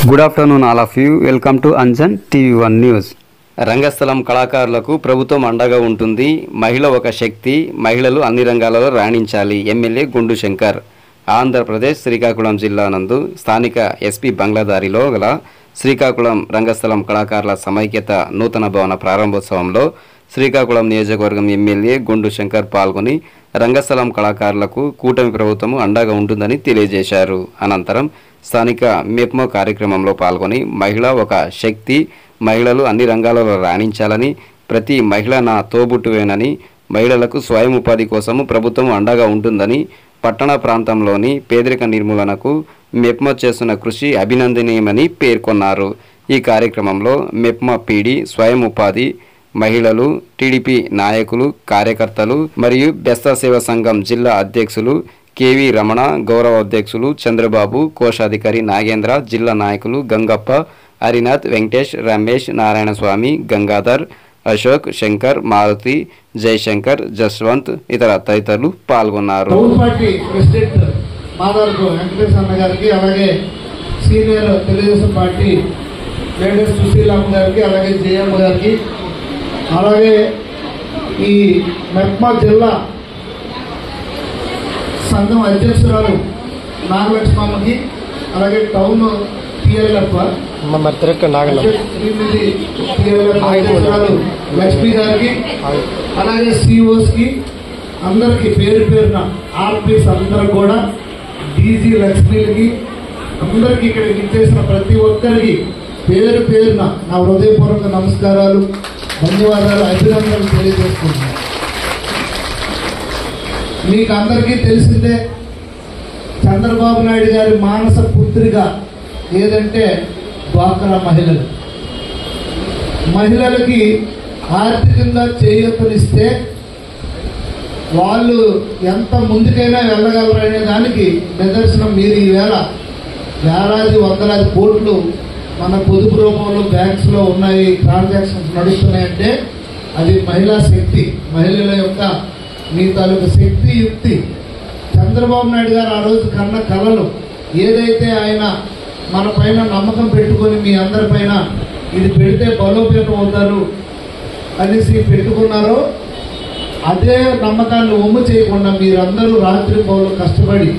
Good afternoon all of you. Welcome to Anjan TV1 news. రంగస్థలం కళాకారులకు ప్రభుత్వం అండగా ఉంటుంది. మహిళ ఒక శక్తి. మహిళలు అన్ని రంగాలలో రాణించాలి. ఎమ్మెల్యే గుండు శంకర్. ఆంధ్రప్రదేశ్ శ్రీకాకుళం జిల్లా నందు స్థానిక ఎస్పీ బంగ్లాదారిలో గల శ్రీకాకుళం రంగస్థలం కళాకారుల సమైక్యత నూతన భవన ప్రారంభోత్సవంలో శ్రీకాకుళం నియోజకవర్గం ఎమ్మెల్యే గుండు శంకర్ పాల్గొని రంగస్థలం కళాకారులకు కూటమి ప్రభుత్వం అండగా ఉంటుందని తెలియజేశారు. అనంతరం స్థానిక మెప్మో కార్యక్రమంలో పాల్గొని మహిళ ఒక శక్తి, మహిళలు అన్ని రంగాలలో రాణించాలని, ప్రతి మహిళ నా తోబుట్టువేనని, మహిళలకు స్వయం ఉపాధి కోసము ప్రభుత్వం అండగా ఉంటుందని, పట్టణ ప్రాంతంలోని పేదరిక నిర్మూలనకు మెప్మో చేస్తున్న కృషి అభినందనీయమని పేర్కొన్నారు. ఈ కార్యక్రమంలో మెప్మో పీడి, స్వయం ఉపాధి, మహిళలు, టీడీపీ నాయకులు, కార్యకర్తలు మరియు బెస్తా సేవా సంఘం జిల్లా అధ్యక్షులు కేవి రమణ, గౌరవ అధ్యక్షులు చంద్రబాబు, కోశాధికారి నాగేంద్ర, జిల్లా నాయకులు గంగప్ప, హరినాథ్, వెంకటేష్, రమేష్, నారాయణస్వామి, గంగాధర్, అశోక్, శంకర్, మారుతి, జయశంకర్, జస్వంత్ ఇతర తదితరులు పాల్గొన్నారు. అలాగే senior Telugudesam party ladies Susheelamma గారికి, అలాగే జయమ్మ గారికి, అలాగే ఈ మెప్మా జిల్లా సంఘం అధ్యక్షురాలు నాగలక్ష్మమ్మకి, అట్లాగే టౌన్ టీఎల్ఎఫ్ అధ్యక్షురాలు లక్ష్మి గారికి, అలాగే సిఓస్కి అందరికి పేరు పేరున ఆర్పీస్ అందరూ కూడా, డీజీ లక్ష్మీలకి అందరికి ఇక్కడికి ఇచ్చేసిన ప్రతి ఒక్కరికి పేరు పేరున నా హృదయపూర్వక నమస్కారాలు, ధన్యవాదాలు, అభినందనలు తెలియజేస్తున్నాను. మీకు అందరికీ తెలిసిందే, చంద్రబాబు నాయుడు గారి మానస పుత్రిక ఏదంటే డ్వాక్రా మహిళలు. మహిళలకి ఆర్థికంగా చేయూతనిస్తే వాళ్ళు ఎంత ముందుకైనా వెళ్ళగలరనే దానికి నిదర్శనం మీరు ఈవేళ వేలాది వందలాది కోట్లు మన పొదుపు రూపంలో బ్యాంక్స్లో ఉన్నాయి, ట్రాన్సాక్షన్స్ నడుస్తున్నాయంటే అది మహిళా శక్తి, మహిళల యొక్క మీ తాలూకు శక్తి యుక్తి. చంద్రబాబు నాయుడు గారు ఆ రోజు కన్న కళలు ఏదైతే ఆయన మన పైన నమ్మకం పెట్టుకొని మీ అందరిపైన ఇది పెడితే బలోపేతం అవుతారు అనేసి పెట్టుకున్నారో అదే నమ్మకాన్ని ఒమ్ము చేయకుండా మీరందరూ రాత్రి పౌలు కష్టపడి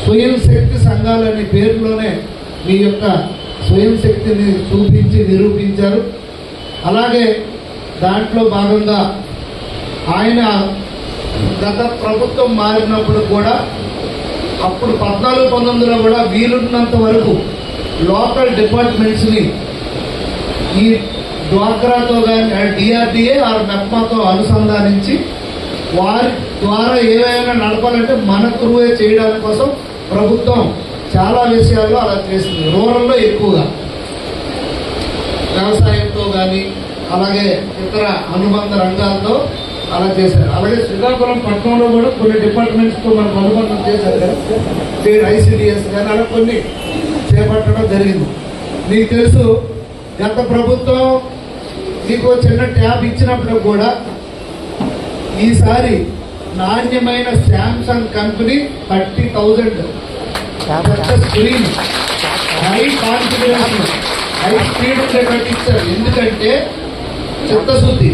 స్వయం శక్తి సంఘాలనే పేరులోనే మీ యొక్క స్వయం శక్తిని చూపించి నిరూపించారు. అలాగే దాంట్లో భాగంగా ఆయన గత ప్రభుత్వం మారినప్పుడు కూడా అప్పుడు 14-19లో కూడా వీలున్నంత వరకు లోకల్ డిపార్ట్మెంట్స్ని ఈ డ్వాక్రాతో కానీ డిఆర్డిఏ ఆర్ మెప్మాతో అనుసంధానించి వారి ద్వారా ఏవైనా నడపాలంటే మన త్రూవే చేయడానికి కోసం ప్రభుత్వం చాలా విషయాల్లో అలా చేస్తుంది. రూరల్లో ఎక్కువగా వ్యవసాయంతో కానీ అలాగే ఇతర అనుబంధ రంగాలతో అలా చేశారు. అలాగే శ్రీకాకుళం పట్టణంలో కూడా కొన్ని డిపార్ట్మెంట్స్తో మనకు అనుబంధం చేశారు కదా, ICDS కానీ అలా కొన్ని చేపట్టడం జరిగింది. మీకు తెలుసు, గత ప్రభుత్వం మీకు చిన్న ట్యాబ్ ఇచ్చినప్పుడు కూడా ఈసారి నాణ్యమైన Samsung company 30,000 screen, high configuration, high speed ఉండేటట్టు ఇచ్చారు. ఎందుకంటే చిత్తశుద్ధి.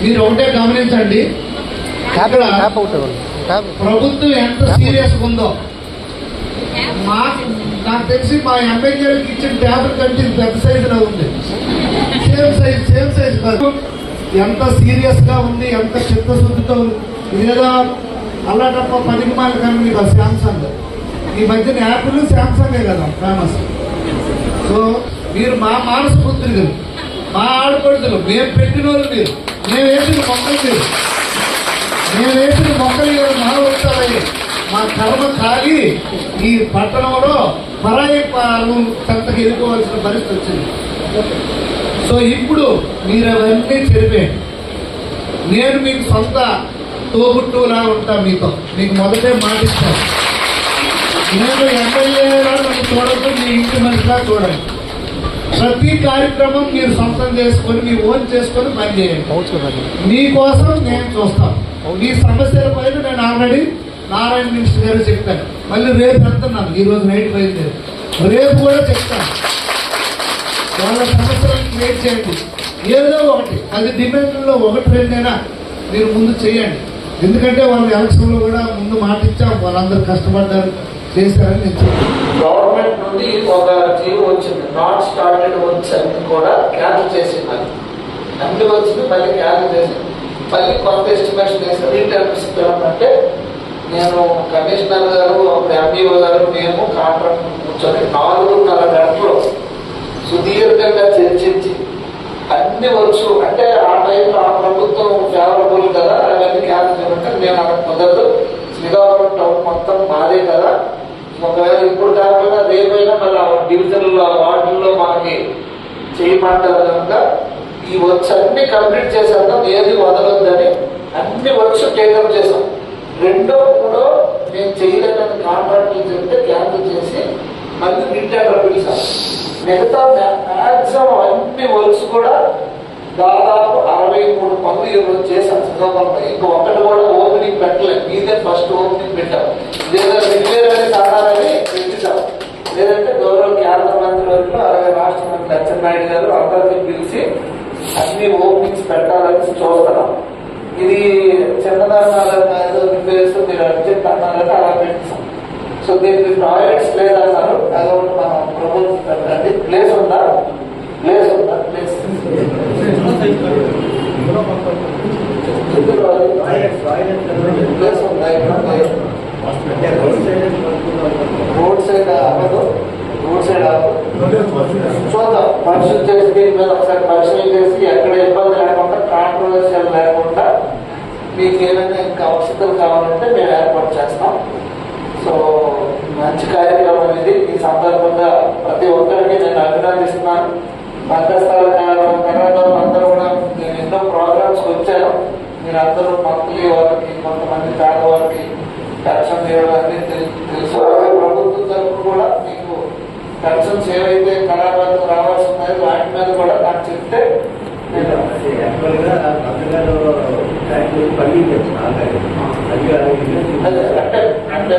మీరు ఒకటే గమనించండి, ప్రభుత్వం ఎంత సీరియస్గా ఉందో. నాకు తెలిసి మా ఎమ్మెల్యేలకు ఇచ్చిన ట్యాబ్ల కంటే పెద్ద సైజులో ఉంది. సేమ్ సైజ్ కాదు. ఎంత సీరియస్గా ఉంది, ఎంత చిత్తశుద్ధితో ఉంది. ఇదేదో అల్లాటప్ప 10 రూపాయల కంపెనీ కాదు శాంసంగ్. ఈ మధ్యన యాపిల్ శాంసంగే కదా ఫేమస్. సో మీరు మా మానస పుత్రికలు, మా ఆడపడుతులు, మేము పెట్టిన వాళ్ళు మీరు, మేము వేసిన మొక్కలు మా వచ్చాయి. మా కర్మ కాగి ఈ పట్టణంలో పరాయి చెంతకి వెళ్ళిపోవాల్సిన పరిస్థితి వచ్చింది. సో ఇప్పుడు మీరు అవన్నీ చెరిపేయండి. నేను మీకు సొంత తోబుట్టులా ఉంటా, మీకు మొదటే మాటిస్తాను. నేను ఎమ్మెల్యేలా నన్ను చూడద్దు, మీ ఇంటి మనిషిలా చూడండి. ప్రతి కార్యక్రమం మీరు సొంతం చేసుకొని మీ ఓన్ చేసుకొని పనిచేయండి. మీకోసం నేను చూస్తాను. మీ సమస్యల పైన నేను ఆల్రెడీ నారాయణ మినిస్టర్ గారు చెప్పాను. మళ్ళీ రేపు వెళ్తున్నాను, ఈరోజు నైట్ బయలుదేరి రేపు కూడా చెప్తాను. వాళ్ళ సమస్యలను క్రియేట్ చేయండి. ఏదో ఒకటి అది డిమాండ్లో ఒకటి రెండైనా మీరు ముందు చేయండి. ఎందుకంటే వాళ్ళు ఎలక్షన్లో కూడా ముందు మాట ఇచ్చాం, వాళ్ళందరూ కష్టపడ్డారు చేశారని నేను చెప్పాను. గవర్నమెంట్ నుండి ఒక జీవో వచ్చింది, నాట్ స్టార్టెడ్ వర్క్స్ అన్ని కూడా క్యాన్సిల్ చేసింది. అన్ని వర్క్స్ మళ్ళీ క్యాన్సిల్ చేసింది. మళ్ళీ కొంత ఎస్టిమేషన్ వేసి రీటర్న్స్టే నేను కమిషనర్ గారు, ఎంఈఓ గారు, మేము కాంట్రాక్ట్ కూర్చొని 4.5 గంటలు సుదీర్ఘంగా చర్చించి అన్ని వర్క్స్ అంటే ఆ టైంలో ఆ ప్రభుత్వం ఫేవరబుల్ కదా అవన్నీ క్యాన్సిల్ చేయమంటే మేము అక్కడ కుదరదు, శ్రీకాకుళం టౌన్ మొత్తం మాదే కదా, ఒకవేళ ఇప్పుడు కాకుండా రేపైనా మళ్ళీ డివిజన్లో వార్డుల్లో మనకి చేయమంటారు కనుక ఈ వర్క్స్ అన్ని కంప్లీట్ చేసేద్దాం, ఏది వదలొద్దని అన్ని వర్క్స్ టేకప్ చేసాం. 2, 3 నేను చేయలేదని కాంట్రాక్ట్లు చెప్తే క్యాన్సిల్ చేసి మళ్ళీ రిటర్న్ పిలిచాం. మిగతా మ్యాక్సిమం అన్ని వర్క్స్ కూడా దాదాపు 63 పనులు ఈరోజు చేశాం శ్రీకాకుళంలో. ఇంకా ఒకటి కూడా ఓపెనింగ్ పెట్టలేదు, మీదే ఫస్ట్ ఓపెనింగ్ పెట్టాం. లేదా రిపేర్ అని సాధారణ పెట్టించాం. లేదంటే గౌరవ కేంద్ర మంత్రి వర్గంలో అలాగే రాష్ట్ర మంత్రి అచ్చెన్నాయుడు గారు అందరినీ పిలిచి అన్ని ఓపెనింగ్స్ పెట్టాలని చూస్తున్నాం. ఇది చిన్నదన్నారని ఏదో రిపేర్స్ మీరు అర్జెంట్ అన్నారని అలా పెట్టాం. సో దీనికి టాయిలెట్స్ లేదన్నారు, అదొకటి మనం ప్రపోజల్ పెట్టండి. ప్లేస్ ఉందా? ప్లేస్ ఉందా? ప్లేస్ ప్లేస్ ఉందా? రోడ్ సైడ్ అవ్వదు, రోడ్ సైడ్ అవ్వదు. చూద్దాం, పరిశీలి చేసి దీని మీద ఒకసారి పరిశీలన చేసి ఎక్కడ ఇబ్బంది లేకుండా, కాంట్రవర్షియల్ లేకుండా మీకు ఏమైనా ఇంకా అవసరాలు కావాలంటే మేము ఏర్పాటు చేస్తాం. సో మంచి కార్యక్రమం ఇది. ఈ సందర్భంగా ప్రతి ఒక్కరికి నేను అభినందిస్తున్నాను. రంగస్థల కళాకారులు అందరూ కూడా నేను ఎన్నో ప్రోగ్రామ్స్ వచ్చాను. మీరు అందరూ మంత్లీ వాళ్ళకి, కొంతమంది పేదవాళ్ళకి పెన్షన్ ఇవ్వడానికి తెలుసు. అలాగే ప్రభుత్వం తరఫున కూడా మీకు పెన్షన్స్ ఏవైతే కళాకారులకు రావాల్సి ఉన్నాయో వాటి మీద కూడా నాకు చెప్తే నేను అంటే